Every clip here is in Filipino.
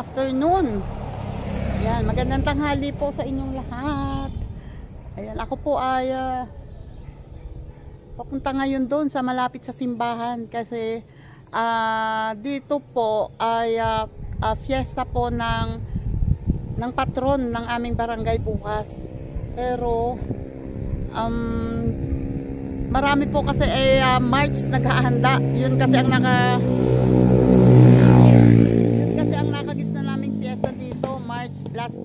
afternoon. Ayan, magandang tanghali po sa inyong lahat. Ayan, ako po ay papunta ngayon doon sa malapit sa simbahan kasi dito po ay fiesta po ng patron ng aming barangay bukas. Pero marami po kasi March naghahanda. Yun kasi ang nakagis na naming fiesta dito, March, last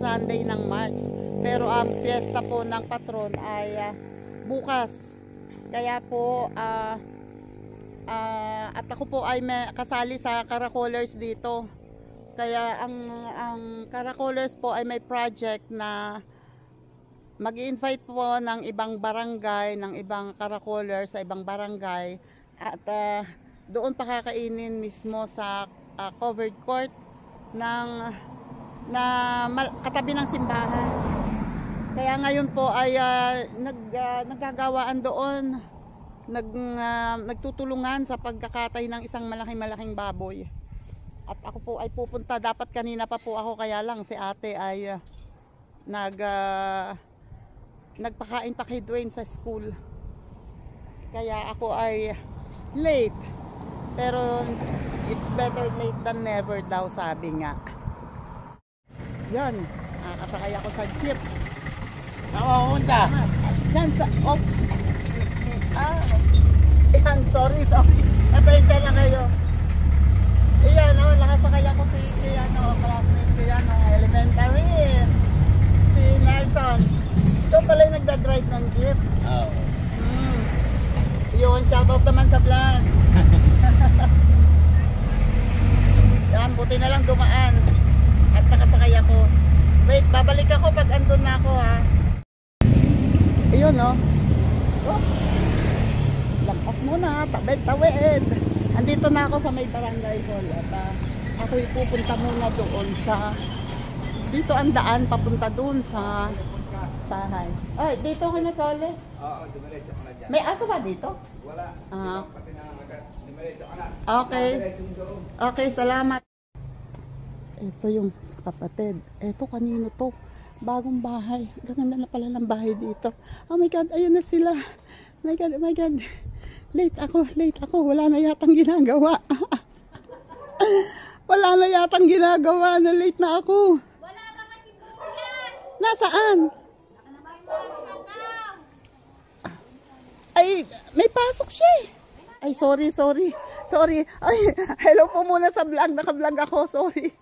Sunday ng March. Pero ang fiesta po ng patron ay bukas. Kaya po at ako po ay kasali sa Caracolers dito. Kaya ang Caracolers po ay may project na mag-invite po ng ibang barangay, ng ibang Caracolers sa ibang barangay at doon pakakainin mismo sa covered court katabi ng simbahan. Kaya ngayon po ay naggagawaan doon, nagtutulungan sa pagkakatay ng isang malaking baboy. At ako po ay pupunta, dapat kanina pa po ako, kaya lang si ate ay nagpakain pa kay Dwayne sa school. Kaya ako ay late. Pero it's better late than never daw, sabi nga. Yan, nakasakay ako sa jeep. Oo, punta. Yan sa ops. Yan, sorry. Napensya na kayo. Iyan, nakasakay ako si classmate ko yan, elementary. Si Nelson. Ito pala yung nagdadrive ng jeep. Oo. Yun, shoutout naman sa vlog. Yan, buti na lang dumaan. At nakasakay ako. Wait, babalik ako pag andun na ako, ha. Ayun, no. Oh. Lampas muna, tawid. Andito na ako sa may barangay hall. At ako'y pupunta muna doon sa... Dito ang daan, papunta doon sa bahay. Ay, dito ko na Sole? Oo, dumiretso ka na dyan. May aso ba dito? Wala. Pati na dumiretso ka na. Okay. Okay, salamat. Ito yung kapatid. Ito, kanino to? Bagong bahay. Gaganda na pala ng bahay dito. Oh my God, ayun na sila. Oh my God. Late ako. Wala na yatang ginagawa. Wala na yatang ginagawa. Na late na ako. Wala mga sibuyas. Nasaan? Ay, may pasok siya eh. Ay, sorry. Ay, hello po muna sa vlog. Naka-vlog ako, sorry.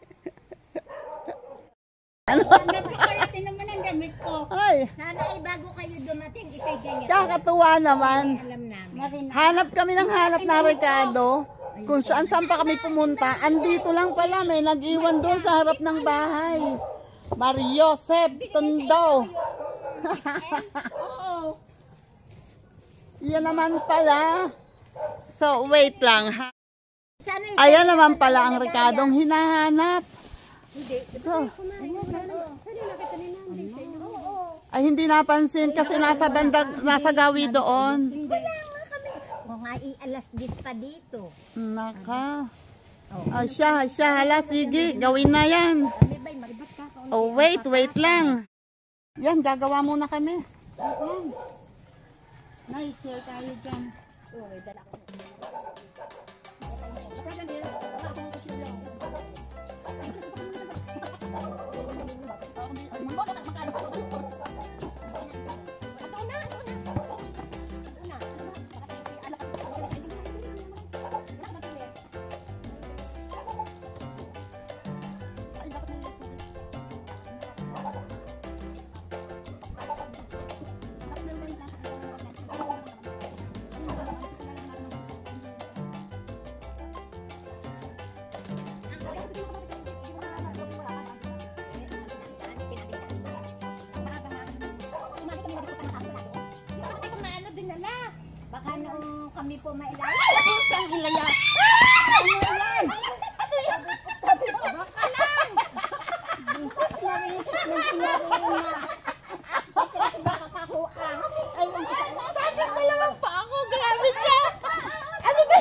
Ano? Napakarating naman ang damit ko. Ay, Sana ay bago kayo dumating, ikay ganyan. kakatuwa naman. Alam namin. Hanap kami ng hanap na Ricardo. Kung saan pa kami pumunta. Andito lang pala, may nag-iwan doon sa harap ng bahay. Mariosep Tondo. Oo. Yan naman pala. So, wait lang. Sana Ayan naman pala ang Ricardong hinahanap. So, ay hindi napansin kasi nasa gawi doon. wala nga kami. O nga i-alas 10 pa dito. Naka. Ay siya, hala, sige, gawin na yan. Kami ba'y magbat ka? Oh, wait lang. Yan, gagawa muna kami. Yan. Nice, share tayo dyan. Okay, dala ko. Baka nung kami po mailaya. Isang ilaya. Ano yan? Ano yan? Baka lang. Bunsot na rin. Nakakakuha. Ayun. Bakit dalawang pa ako? Grabe siya. Ano ba?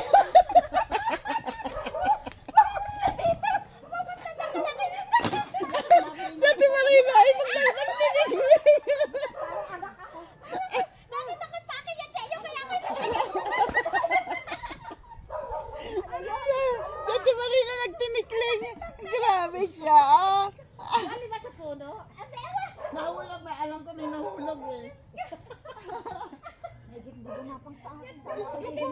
Hindi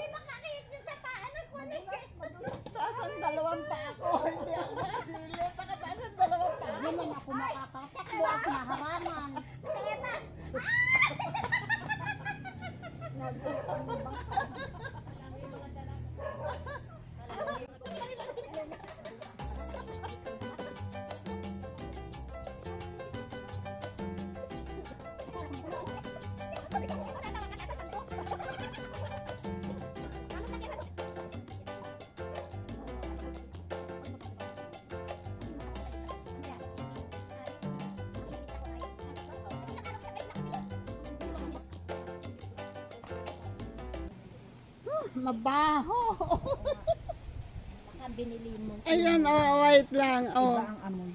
makakita sa paano ko na. Taas ang dalawang pa ako. Hindi ako makasilip. Nakataas ang dalawang pa ako. Hindi man ako makakatakbo at maharangan. Mabaho. Baka binili mo. Ayan, wait lang. Oh. Ang amoy.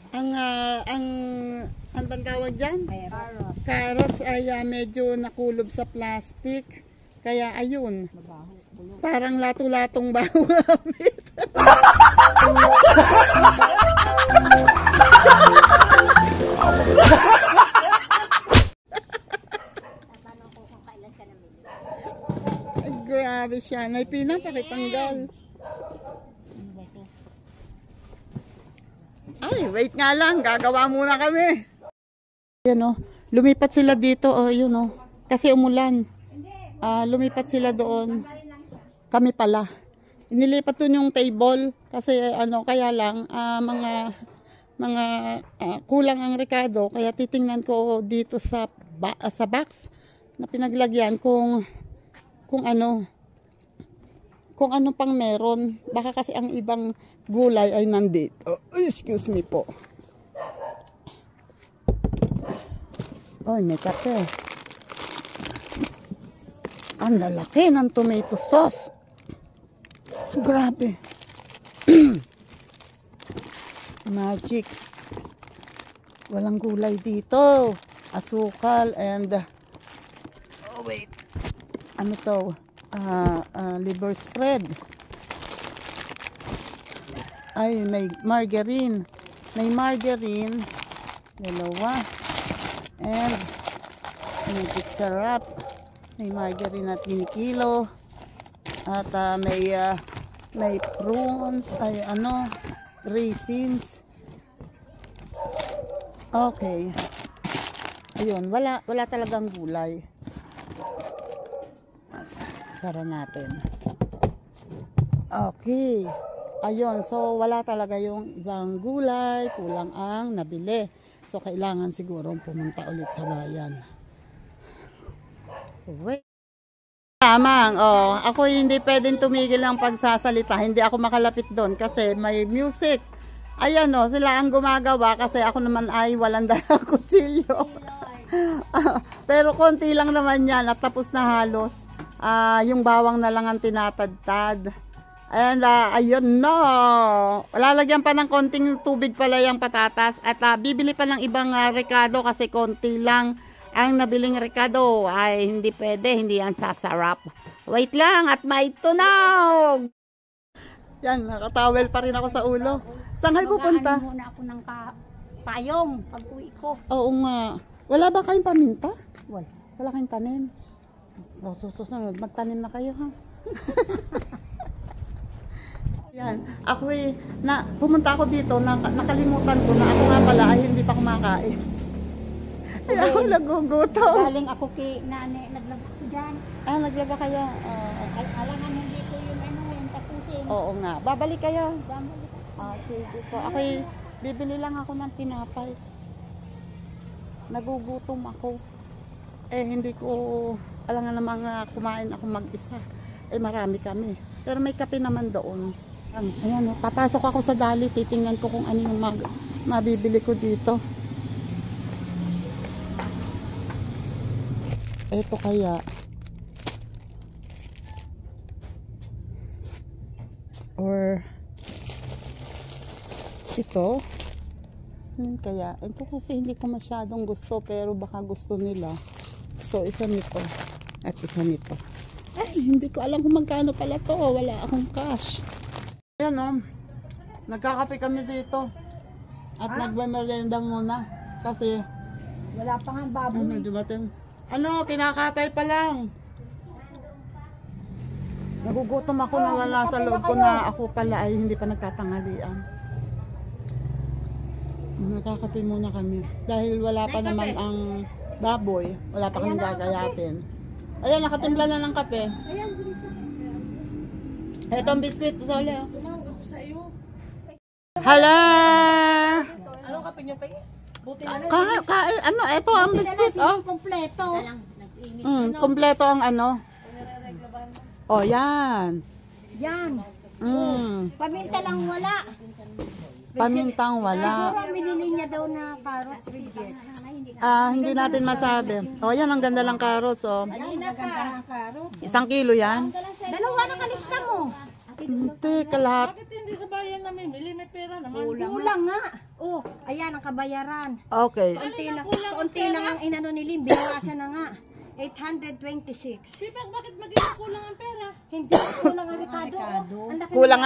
Ang bang tawag dyan? Carrot. Carrots ay medyo nakulob sa plastic. Kaya ayun. Mabaho. Bulok. Parang lato-latong baho. Tatanong ko kung kailan ka namili. Ay, grabe siya. May pinapakitanggal. Ano ba ito? Ay, wait nga lang. Gagawa muna kami. Yan o. Lumipat sila dito. O, yun o. Kasi umulan. Lumipat sila doon. Kami pala. Inilipat doon yung table. Kasi kaya lang, kulang ang rekado. Kaya titingnan ko dito sa box na pinaglagyan kung ano pang meron. Baka kasi ang ibang gulay ay nandito. Excuse me po. Oy, may kape. Ang lalaki ng tomato sauce. Grabe. Magic. Walang gulay dito. Asukal and oh wait. Ano to? Liver spread. Ay, may margarine. May margarine. Dalawa. And magic syrup. May margarine at kinikilo. At may prunes. Ay, raisins. Okay. Ayun, wala talagang gulay. Sara natin. Okay. Ayun, so wala talaga yung ibang gulay, kulang ang nabili. So kailangan siguro pumunta ulit sa bayan. Wait. Tamang, ako hindi pwedeng tumigil ng pagsasalita. Hindi ako makalapit doon kasi may music. Ayan sila ang gumagawa kasi ako naman ay walang dalang kutsilyo. Pero konti lang naman yan at tapos na halos. Yung bawang na lang ang tinatadtad. And ayun lalagyan pa ng konting tubig pala yung patatas. At bibili pa ng ibang rekado kasi konti lang ang nabiling rekado. Ay hindi pwede, hindi yan sasarap. Wait lang at may tunog. Yan, nakatawel pa rin ako sa ulo. Saan kayo pupunta? Mag-aano muna ako ng payong pag uwi ko. Oo nga. Wala ba kayong paminta? Wala. Wala kayong tanim? Susunod, magtanim na kayo ha. Yan. Ako pumunta ako dito, nakalimutan ko na ako nga pala ay hindi pa kumakain. Ay, ako nagugutom. Galing ako kay nane, naglaba ko dyan. Naglaba kayo? Alangan hindi ko yung tapusin. Oo nga. Babalik kayo? Bumalik. Sige po. Ako bibili lang ako ng tinapay. Nagugutom ako. Hindi ko, alangan namang kumain ako mag-isa. Marami kami. Pero may kape naman doon. Ayan papasok ako sa dali. Titingnan ko kung ano yung mabibili ko dito. Ito kaya. Or ito. Kaya. Ito kasi hindi ko masyadong gusto pero baka gusto nila. So isa nito. At isa nito. Ay, hindi ko alam kung magkano pala to. Wala akong cash. Ayan nagkakape kami dito. At nagme-merienda muna. Kasi Wala pa nga baboy. kinakatay pa lang. Nagugutom ako na wala sa loob ko na ako pala ay hindi pa nagtatanghalian. Nakakape muna kami. Dahil wala pa naman ang baboy, wala pa kami gagayatin. Ayan, nakatimpla na ng kape. Ito ang biskuit, Sole. Oh. Hala! Anong kape niyo pa? Buti na. Ano, ito ang biskuit, oh. Kompleto. Kompleto ang ano. Oh, yan. Yan. Paminta lang wala. Pamintang wala. Siguro binili niya daw na carrots reject. Hindi natin masabi. Oh, yan, ang ganda ng carrots, oh. Ay, maganda ng carrots. 1 kilo yan. Dalawa na kalista mo. Hindi, kalahat. Bakit hindi sa bayan namin? May pera naman. Kulang nga. Oh, ayan ang kabayaran. Okay. Kaunti na nga ang inano ni Lim. Binawasan na nga. 826. Pipag, bakit magiging kulang ang pera? Hindi kulang ang Ricardo. Ang laki Kulang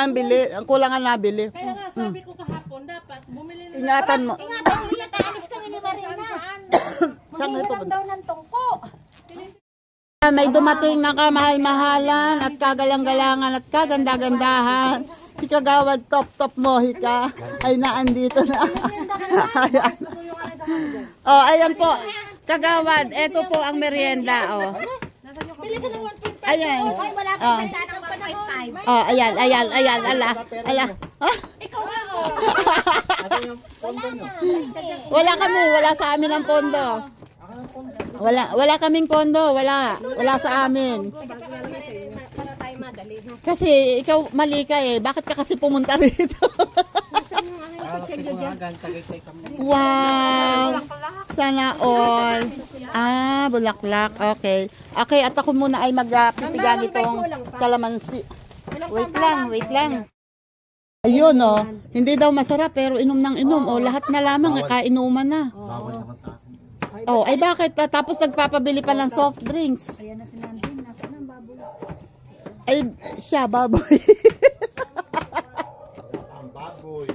ang nabili. Kaya nga sabi ko kahapon, dapat bumili na. Ingatan mo. Ingatan mo yan. Alis kami ni Marina. Saan may Maghihiram daw ng tungko. May dumating na kamahal-mahalan at kagalang-galangan at kaganda-gandahan. Si Kagawad Top Mohika ay naandito na. Ayan. Oh, ayan po. Kagawad, eto po ang merienda, oh. Ayan. Ay, wala pa Oh. benta ng 1.5. Oh, ayan, ala. Ah? Wala kami, wala sa amin ang pondo. Wala kaming pondo, wala sa amin. Para tayo madali. Kasi ikaw mali ka eh. Bakit ka kasi pumunta rito? Wow! Sana all. Bulaklak. Okay. Okay, at ako muna ay magpipiga nitong kalamansi. Wait lang. Ayun, oh. Hindi daw masarap pero inom ng inom. Oh, lahat na lamang kainuman na. Oh, ay bakit? Tapos nagpapabili pa ng soft drinks. Ayan na si Nandin. Nasaan ang baboy? Ay, siya, baboy. Ang baboy.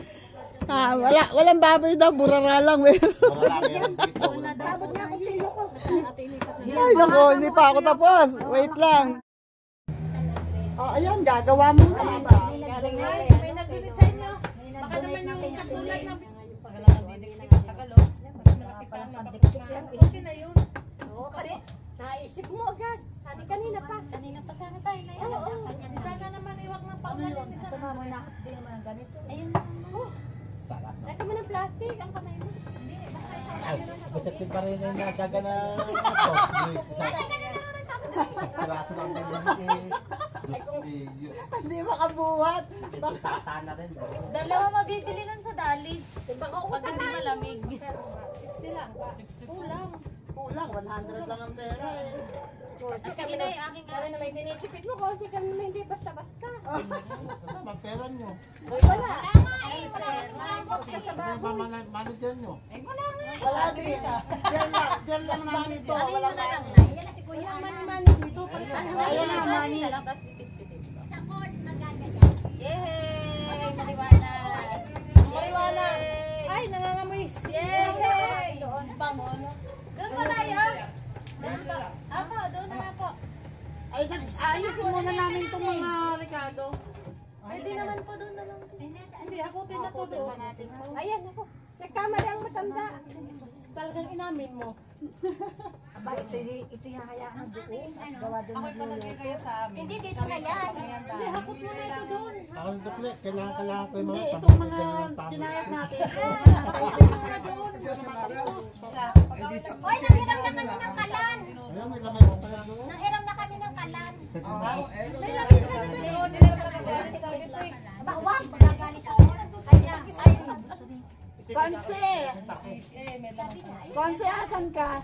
Walang baboy daw, burara lang. Meron. Wala meron dito. Dabot nga ako sa iyo ko. Ay, nako, hindi pa ako tapos. Wait lang. Oh, ayan, gagawa mo na. May nagbili sa inyo. Baka naman yung katulad ng pagalangan didikdik sa Tagalo. Mas malaki pa ang napakasama. Okay na yun. Oo, kani. Naisip mo agad. Sabi kanina pa. Kanina pa sana tayo na yan. Oo. Sana naman iwag ng paulan. Sa mama nakap din naman ang ganito. Ayun. Sarap. Lagi mo ng plastic ang kamay mo. Hindi. Ay, basapin pa rin yung nagaga na piraso lang din Hindi makabuhat. ito tata na rin. Dalawa mabibili lang sa dali. Baka pag hindi malamig. 60 lang. 60 lang. Kulang, 100 lang ang pera eh. Kasi kami na yung aking Sabi na may tinitipid mo kasi kami na hindi basta-basta. Magpera nyo. Wala. Manager nyo. Wala din. Diyan lang namin ito. Wala na lang. Yan na si Kuya. Ang mani-mani dito. Ayan na, mani. Yay! Mariwana! Mariwana! Ay, nangangamoy. Yay! Doon. Bango, no? Doon pa tayo. Doon pa. Ako, doon na nga po. Ay, ayusin muna namin itong mga Ricardo. Pwede naman po doon na lang. Hindi, hakutin na to doon. Ayan ako. Nagkamali ang matanda. Talagang inamin mo. Aba, ito hahayaan doon. Gawa doon Ako'y palagay kayo sa amin. Hindi, dito na yan. Hindi, hakot mo na ito doon. Ako ng dukli, kailangan ko yung mga Hindi, itong mga tinayat natin. Hoy, nanghiram na kami ng kalan. Ayan, may lamay mo kaya doon. Nanghiram na kami ng kalan. May lamig sa naman doon. Sila nagagalit sa ito eh. Aba, wag. Magagalit ako. Ay, na. Ay. Konse! Konse, asan ka?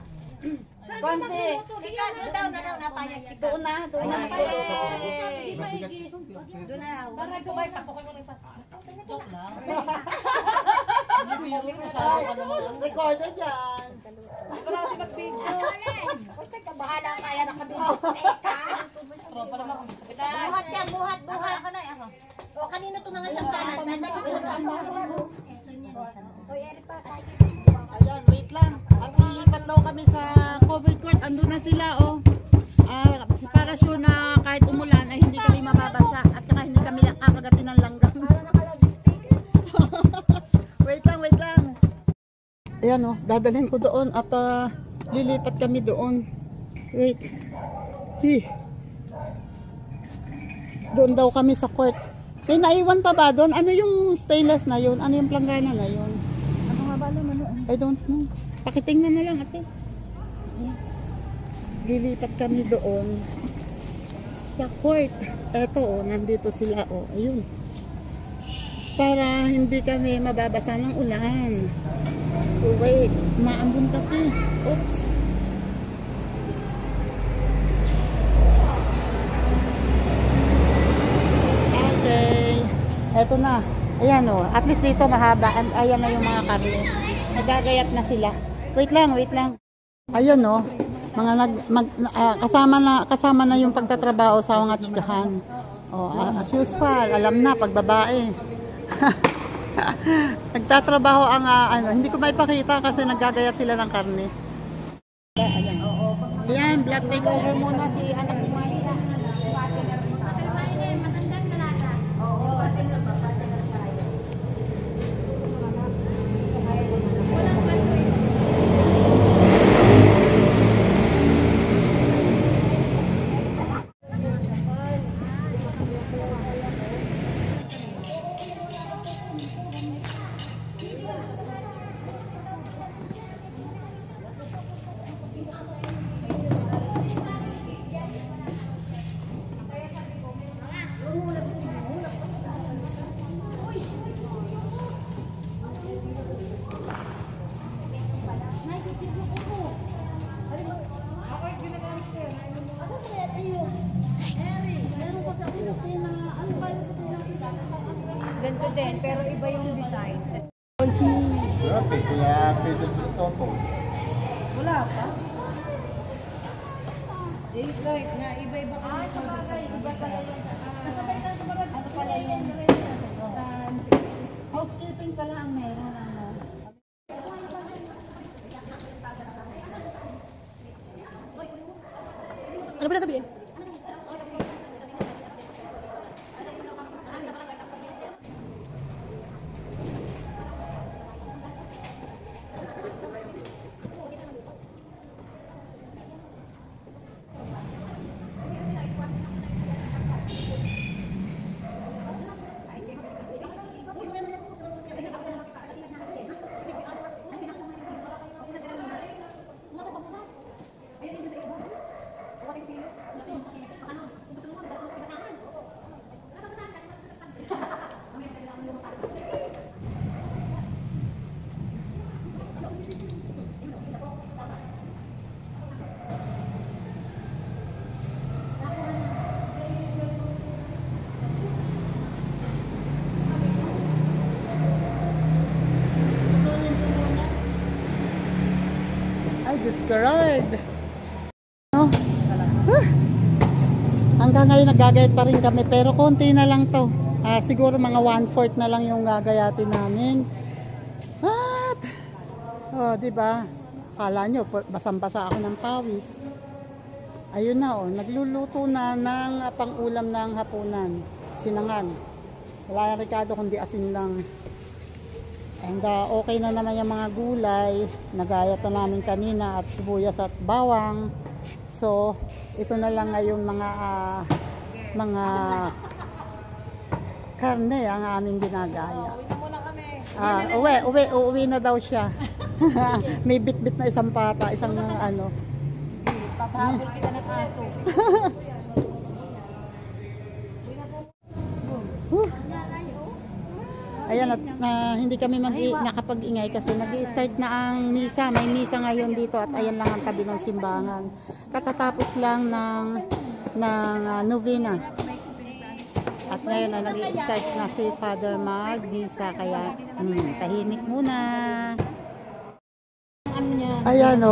Konse! Ricardo daw na daw napayag si Doon na. Doon na raw. Maray ko guys, ako kayo sa joke lang. Recordo dyan. Ito na kasi mag-video. Uy, teka, bahala kaya nakabili. Tropa naman kami. Buhat yan, buhat. Ako na, ako. O, kanino itong mga sandalan? Dadagin ko na. Uy, Eri pa. Ayan, wait lang. At lilipat daw kami sa covered court. Andun na sila, oh. Para sure na kahit umulan ay hindi kami Ayan o, dadalhin ko doon at lilipat kami doon. Wait. Doon daw kami sa court. May naiwan pa ba doon? Ano yung stainless na yun? Ano yung planggana na yun? Ano nga ba naman? I don't know. Pakitingnan na lang ate. Ayan. Lilipat kami doon sa court. Eto o, nandito sila o. Ayun. Para hindi kami mababasa ng ulan. Oh, wait, maambun kasi. Oops. Okay. Eto na. Ayan o. At least dito mahaba. Ayan na yung mga karne. Nagagayat na sila. Wait lang, wait lang. Ayan o. Mga kasama na yung pagtatrabaho sa mga chikahan. Oh, as usual, alam na pag babae. Nagtatrabaho ang hindi ko maipakita kasi naggagayat sila ng karne. Ayan. Ayan, black takeover muna si anak ni Maria. Ganito din, pero iba yung design. Grabe, kaya pwede ito po. Wala pa? Eh, kahit na iba-iba kami. Iba pala yun. Ano pala yun? Housekeeping pala ang meron. Ano ba sabihin? Describe. No? Hanggang ngayon naggagayat pa rin kami pero konti na lang to. Siguro mga 1/4 na lang yung gagayatin namin. At di ba? Akala nyo basang-basa ako ng pawis. Ayun na nagluluto na ng pang-ulam ng hapunan. Sinangag. Wala yung Ricardo kundi asin lang. And okay na naman yung mga gulay. Nagayat na namin kanina at sibuyas at bawang. So, ito na lang ngayon mga karne ang aming ginagaya. Uuwi na daw siya. May bit-bit na isang pata, isang ano. Papahabol kita ng aso. Ayan, at hindi kami nakapag-ingay kasi nag-i-start na ang misa. May misa ngayon dito at ayan lang ang tabi ng simbahan. Katatapos lang ng novena. At ngayon na nag-i-start na si Father mag-misa kaya tahimik muna. Ayan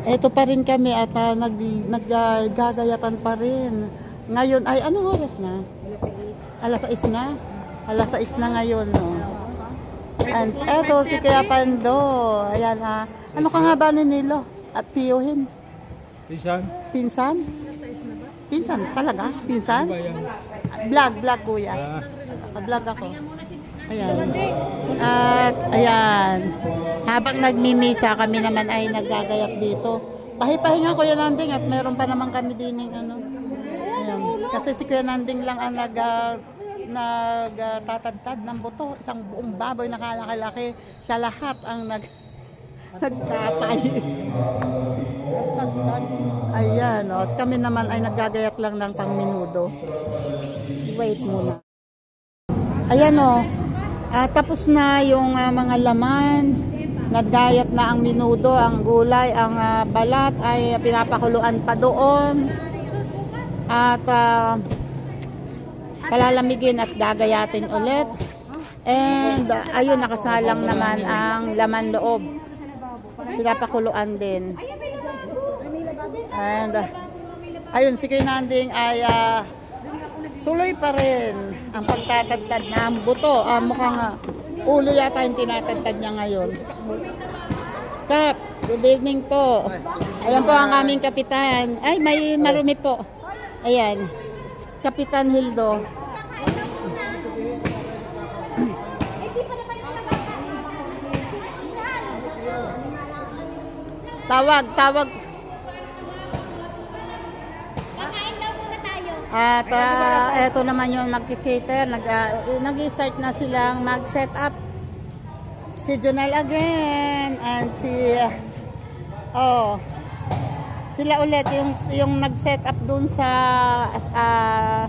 Ito pa rin kami at naggagayatan pa rin. Ngayon ay anong oras na? Alas 6 na? Alas 6 na ngayon, And eto si Kuya Pando. Ayan, ano ka nga ba ni Nilo? At tiyuhin? Pinsan? Pinsan? Pinsan talaga? Pinsan? Vlog kuya. Vlog ako. Ayan. At ayan. Habang nagmimisa kami naman ay naggagayat dito. Pahipahinga Kuya Nanding at meron pa naman kami dining ano. Ayan. Kasi si Kuya Nanding lang ang nagtatadtad ng buto. Isang buong baboy na kalakalaki. Siya lahat ang nagkatay. Ayan. At kami naman ay naggagayat lang ng pangminudo. Wait muna. Ayan o. Tapos na yung mga laman. Nagdayat na ang minudo, ang gulay, ang balat ay pinapakuluan pa doon. At palalamigin at gagayatin ulit. And ayun, nakasalang naman ang laman loob. Pinapakuluan din. And ayun, si Kuya Nanding ay tuloy pa rin ang pagtatadtad ng buto. Mukhang ulo yata yung tinatadtad niya ngayon. Kap, good evening po. Ayan po ang aming kapitan. Ay, may marumi po. Ayan, Kapitan Hildo. Tawag. Kakain daw muna tayo. At eto naman yung mag-cater. Nag-start na silang mag-set up. Si Jonel again and sila ulit yung nag-set up dun sa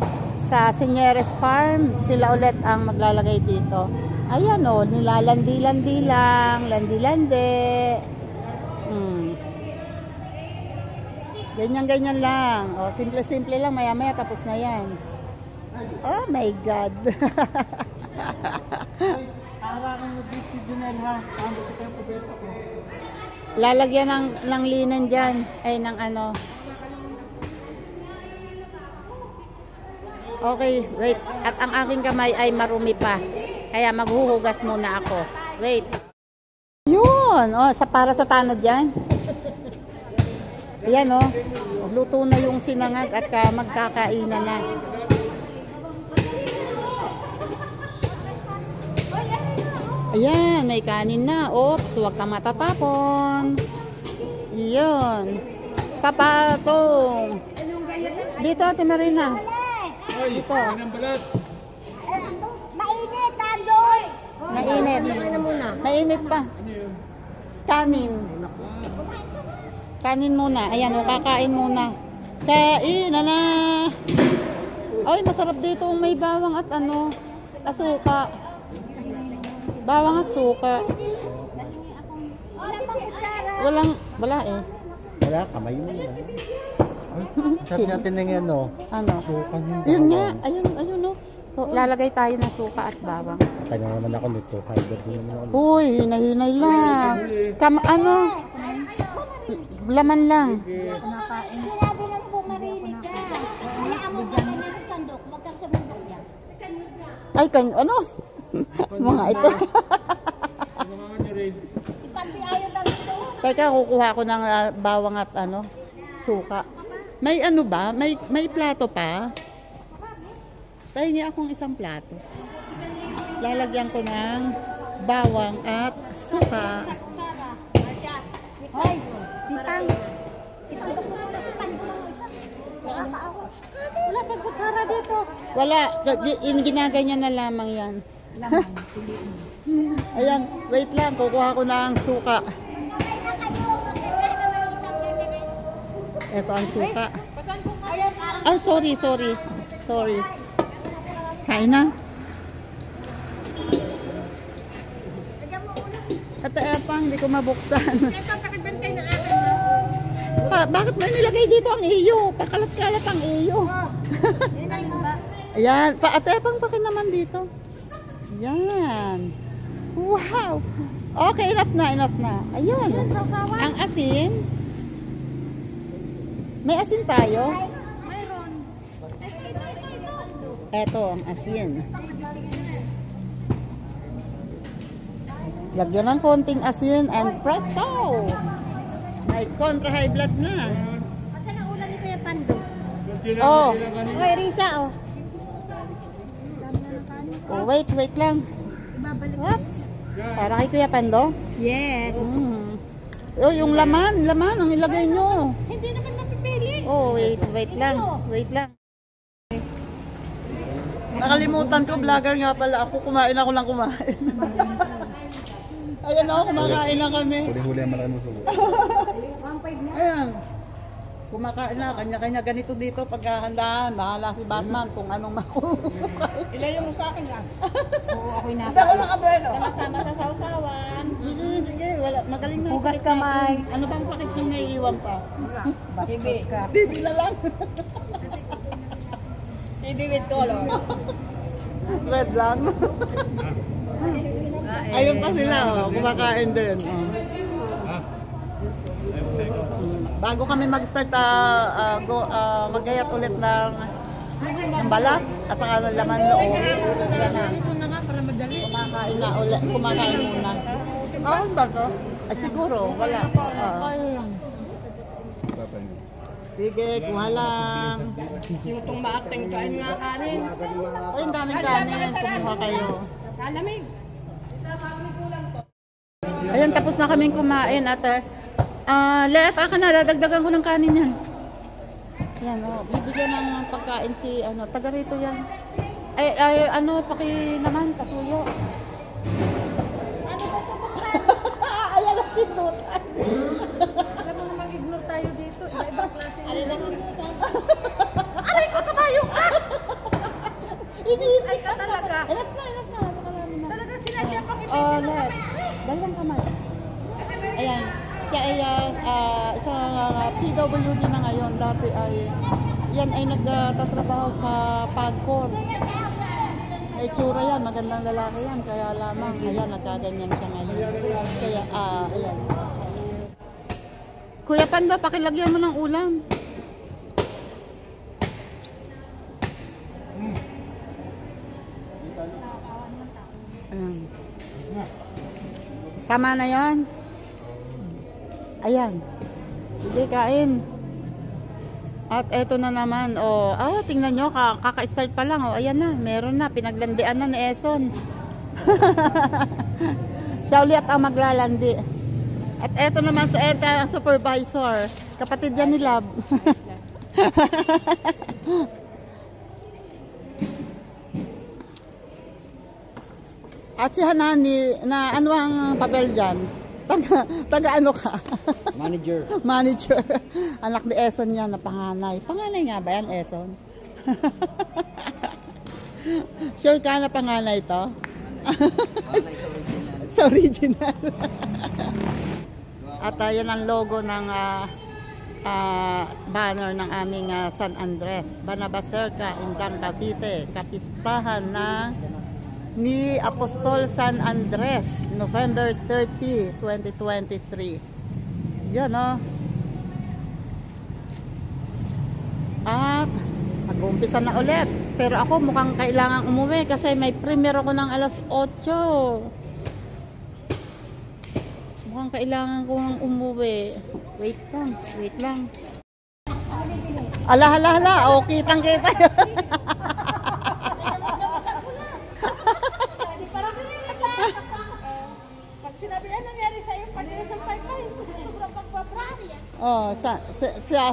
Senyeres Farm. Sila ulit ang maglalagay dito. Ayan o, nilalandi-landi lang, landi-landi. Ganyan-ganyan lang. O, simple-simple lang, maya-maya tapos na yan. Oh my God. Arakan mo dito si Junel ha. Ano kita yung puberto ko. Lalagyan ng linen dyan. Ay, ng ano. Okay, wait. At ang aking kamay ay marumi pa. Kaya maghuhugas muna ako. Wait. Yun. Para sa tanod dyan. Ayan luto na yung sinangag at magkakainan na. Ayan, may kanin na. Oops, huwag ka matatapon. Iyon. Papatong. Dito, Ate Marina. Dito. Mainit, Tandoy! Mainit. Mainit pa. Kanin. Kanin muna. Ayan, kakain muna. Kain na. Ay, masarap dito. May bawang at asuka. Bawang at suka. Wala pang kutsara. Wala eh. Wala, kamay mo lang. Sabi natin na yan Ano? Suka yung Yun nga. bawang. Ayun So, lalagay tayo ng suka at bawang. Kaya naman ako nito. Fiber din naman ako. Uy, hinay-hinay lang. Laman lang. Sinabi lang po marinig ka. Hayaan mo pa kami sa sandok. Huwag kang sumundok yan. Ay, mga ito. Si Pampi ayaw lang ito. Teka, kukuha ko ng bawang at suka. May ba? May plato pa? Pahingi akong isang plato. Lalagyan ko ng bawang at suka. Hoy, Pitang. Isandok mo muna si Pando ng isa. Nakakaawa. Wala pang kutsara dito. Wala. Ginaganyan na lamang yan. Ayan, wait lang. Kukuha ko ng suka. Ito ang suka. Oh, sorry. Kain na. Ate Epang, hindi ko mabuksan. Bakit mo nilagay dito ang iyo? Pakalat-kalat ang iyo. Ayan. Ate Epang, bakit naman dito? Ayan. Wow. Okay, enough na. Ayun. Ang asin. May asin tayo? Eto ang asin. Lagyan ng konting asin and presto! May kontra high blood na. Asan ang ulan ni Kuya Pando? Oy, Risa, wait lang. babalik. Oops. Para kay Kuya Pando? Yes. Oh, yung laman ang ilagay nyo. Hindi naman napipili. Oh, wait lang. Wait lang. Nakalimutan ko, vlogger nga pala ako. Kumain ako lang kumain. Ayan o, kumakain na kami. Huli-huli ang malaki mo subo. Ayan. Kumakain na, kanya-kanya ganito dito paghahandaan. Bahala si Batman kung anong makukuha. Ilayo mo sa akin yan. Oo, ako'y Hindi ako nakabuelo. Sama-sama sa sausawan. Sige, wala. Magaling na. Hugas sakit kamay. natin. Ano bang sakit yung naiiwan pa? Bastos ka. Bibi na lang. TV with color. Red lang. Ayun pa sila, oh, kumakain din. Oh. Bago kami mag-start, maggayat ulit ng balat at saka ng laman loob. Kumakain na ulit, kumakain muna. Ano ba to? Ay siguro, wala. Sige, kuha lang. Yung itong maakting kain nga kanin. Ay, ang daming kanin. Kumuha kayo. Lalamig. Ayan, tapos na kaming kumain at Leat, aka na, dadagdagan ko ng kanin yan. Yan, oh, bibigyan ng pagkain si, taga rito yan. Ay, paki naman, pasuyo. Ano ba ito buksan? Ayan ang pindutan. Alam mo na mag-ignore tayo dito. Iba-ibang klase. Ayan ang pindutan. Aray ko, kabayo ka! Ay ka talaga. Enough na. Nakalami na. Talaga sila niya Oh, pakipili. Leat. Dalawang kamay. Ayan. Siya ay isang PWD na ngayon. Dati ay yan ay nagtatrabaho sa Pagcor. May tsura yan, magandang lalaki yan. Kaya lamang, ayan, nagkaganyan siya ngayon. Kaya, ayan. Kuya Pando, pakilagyan mo ng ulam. Ayan. Tama na yan. Ayan. Sige, kain. At eto na naman, tingnan nyo, kaka-start pa lang, ayan na, meron na, pinaglandian na ni Eson. Siya ulit ang maglalandi. At eto naman sa ETA supervisor, kapatid yan ni Lab. At si Hanani, na ano ang papel dyan? Taga ano ka? Manager. Manager. Anak ni Eson yan na panganay. Panganay nga ba yan, Eson? Sure ka na panganay to? Sa original. At yan ang logo ng banner ng aming San Andres. Banabaserca, Indang Cavite. Kapistahan ng ni Apostol San Andres, November 30, 2023. Yan o. At mag-uumpisa na ulit. Pero ako mukhang kailangan umuwi kasi may premiere ako ng alas 8. Mukhang kailangan ko ng umuwi. Wait lang. Ala. O, kitang-kita. Oh,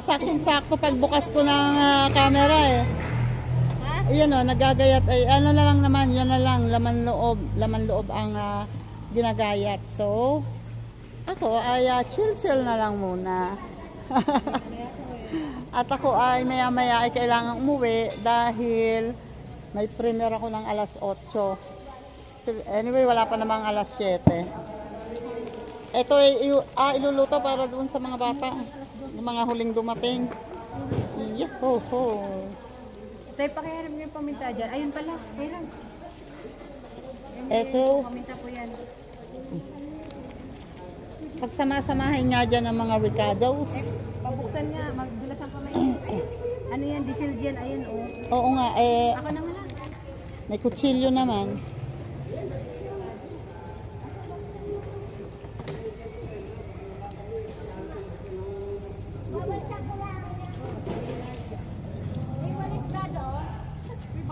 saktong-sakto pagbukas ko ng camera eh. Ayan oh, nagagayat ay ano na lang naman, yan na lang laman loob ang ginagayat. So, ako ay chill na lang muna. At ako ay maya-maya ay kailangan umuwi dahil may premiere ako ng alas 8. So, anyway, wala pa namang alas 7. Ito ay iluluto para doon sa mga bata, yung mga huling dumating. Yaho! Tayo pakiharap niyo yung paminta dyan. Ayun pala, kailan? Ito, Paminta po yan. pagsama-samahin nga dyan ang mga ricados. Pabuksan nga, magdulas ang kamay. Ano yan, diesel dyan, ayun oh. Oo nga, Ako naman lang. may kutsilyo naman.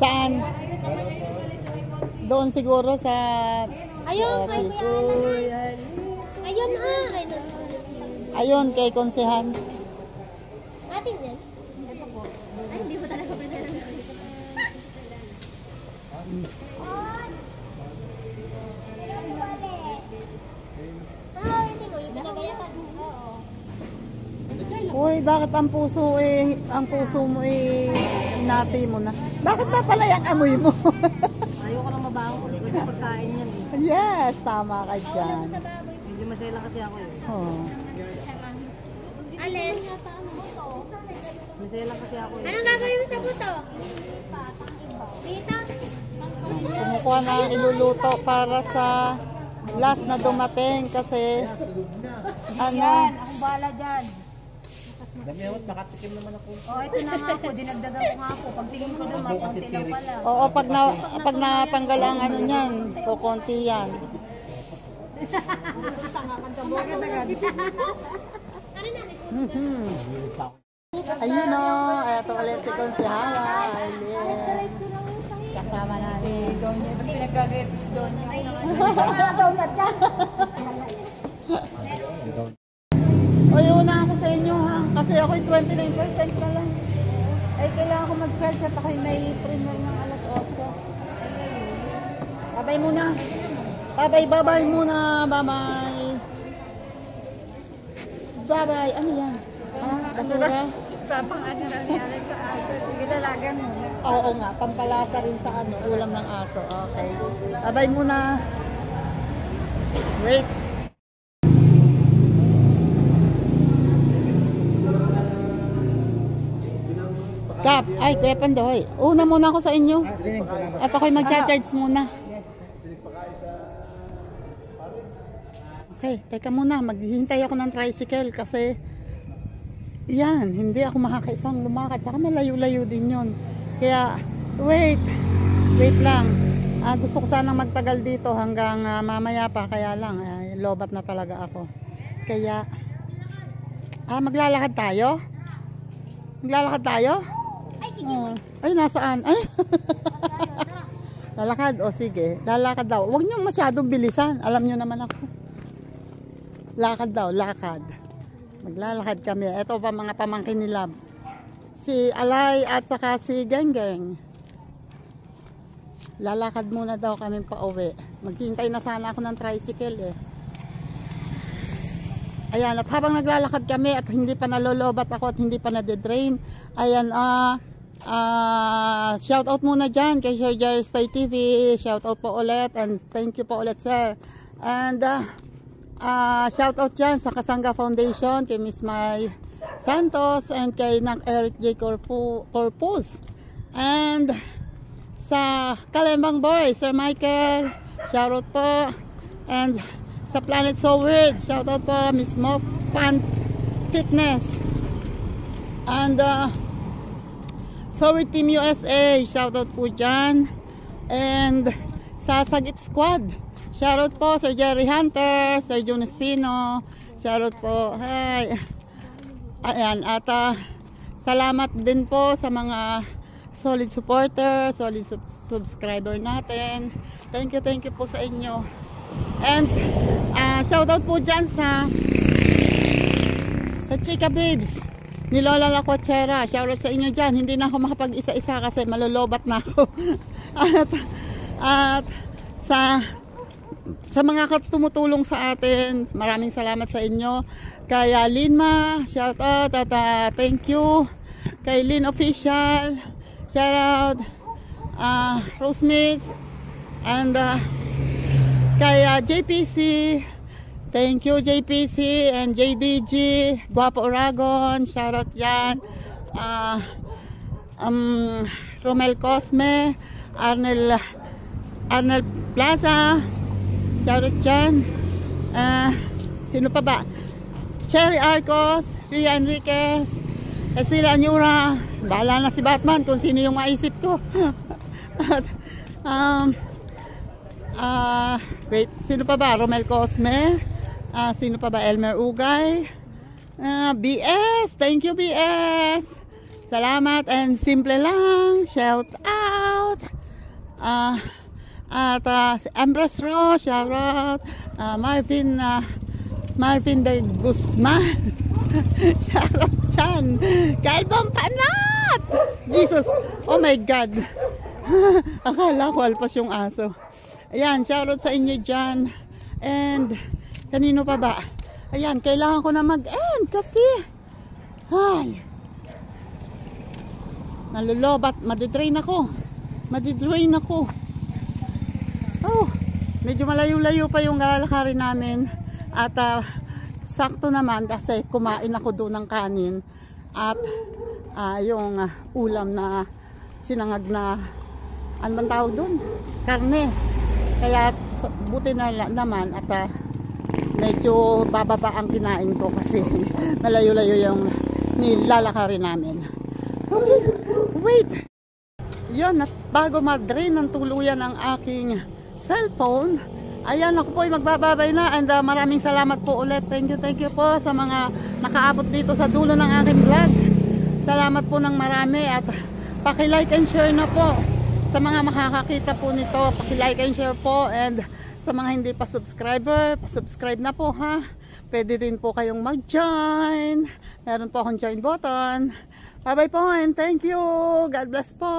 Saan? Doon siguro sa Ayun, kay office. Kuya. Ayun Ayun, kay konsehan. Atin yan. Ito po. Ay, hindi mo talaga pwede lang. Hindi mo, yung pinagayakan. Oo. Uy, bakit ang puso mo hinati mo na? Bakit ba pala yung amoy mo? Ayoko lang mabango kasi pagkain yan eh. Yes, tama ka dyan. Sa baboy. Hindi masela kasi ako eh. Oh. Alin? Masela kasi ako eh. Anong gagawin mo sa buto? Dito? Kumukuha na iluluto para sa last na dumating kasi ano, Akong bahala dyan. Dami ako, makatikim naman ako. Oh, ito na nga po. Dinagdagan ko nga po. Pagtingin ko doon, konti lang pala. oo, pag natanggal ang ano niyan, kukunti yan. Ayun o, eto ulit si Konsehala, Aileen. Kasama natin. Ito pinagkagit si Donya. Uy, una ako sa inyo ha, kasi ako'y 29% na lang. Ay, kailangan ko mag-charge at ako'y may primer ng alas 8. Babay muna. Babay muna. Babay. Babay. Ano yan? Ah, basura? Tapang ano na niya sa aso. Gilalagan mo. Oo nga, pampalasa rin sa ano, ulam ng aso. Okay. Babay muna. Wait. Kap, ay, Kuya Pandoy. Una muna ako sa inyo. At ako'y mag-charge muna. Okay, teka muna. Maghihintay ako ng tricycle kasi yan, hindi ako makakaisang lumakad. Tsaka malayo-layo din yun. Kaya, wait lang. Gusto ko sanang magtagal dito hanggang mamaya pa. Kaya lang, lobat na talaga ako. Kaya, maglalakad tayo? Maglalakad tayo? Oh. Ay, nasaan? Ay. Lalakad? O sige, lalakad daw. Huwag niyong masyadong bilisan. Alam niyo naman ako. Lakad daw, lakad. Maglalakad kami. Ito pa mga pamangkin nila. Si Alay at saka si Genggeng. Lalakad muna daw kami pa uwi. Maghintay na sana ako ng tricycle eh. Ayan, at habang naglalakad kami at hindi pa nalolobat ako at hindi pa nade-drain, ayan, shout out muna dyan kay Sir Jerry Stoy TV. Shout out po ulit and thank you po ulit, sir. And shout out dyan sa Kasangga Foundation, kay Miss May Santos and kay Nak Eric J. Corpus. And sa Kalembang Boy, Sir Michael, shout out po. And sa Planet So Weird, shout out po Miss Mo Fan Fitness. And So Weird Team USA, shout out po dyan. And sa Sagip Squad, shout out po Sir Jerry Hunter, Sir Jonas Pino, shout out po. Hi. Ayan, at salamat din po sa mga solid supporter, solid subscriber natin. Thank you po sa inyo. And shout out po dyan sa Chika Babes ni Lola La Cochera. Shout out sa inyo dyan. Hindi na ako makapag-isa-isa kasi malolobat na ako. at sa mga tumutulong sa atin, maraming salamat sa inyo. Kay Linma, shout out at thank you. Kay Lin Official, shout out. Rosemix and kay JPC, thank you JPC and JDG, Guapo Oragon, shoutout dyan. Romel Cosme, Arnel Plaza, shoutout dyan. Sino pa ba? Cherry Arcos, Ria Enriquez, Estela Anyura, bahala na si Batman kung sino yung maisip ko. At wait, sino pa ba? Romel Cosme. Sino pa ba? Elmer Ugay. BS, thank you BS. Salamat and simple lang. Shout out. At si Ambrose Ross, shout out. Marvin de Guzman. Shout out Chan. Kalbong Panat. Jesus, oh my God. Akala ko alpas yung aso. Ayan, shout out sa inyo dyan. And kanino pa ba? Ayan, kailangan ko na mag-end kasi ay, nalulobat, madidrain ako. Oh, medyo malayo-layo pa yung lalakarin namin. At sakto naman kasi kumain ako doon ng kanin. At yung ulam na sinangag na, ano bang tawag doon? Karne. Kaya buti na naman at medyo bababa ang kinain ko kasi malayo-layo yung nilalakarin namin. Okay, wait. Yan, bago mag-drain ng tuluyan ang aking cellphone, ayan, ako po ay magbababay na and maraming salamat po ulit. Thank you po sa mga nakaabot dito sa dulo ng aking vlog. Salamat po ng marami at paki-like and share na po sa mga makakakita po nito. Paki-like and share po, and sa mga hindi pa subscriber, pa-subscribe na po ha. Pwede din po kayong mag-join. Meron po akong join button. Bye bye po and thank you. God bless po.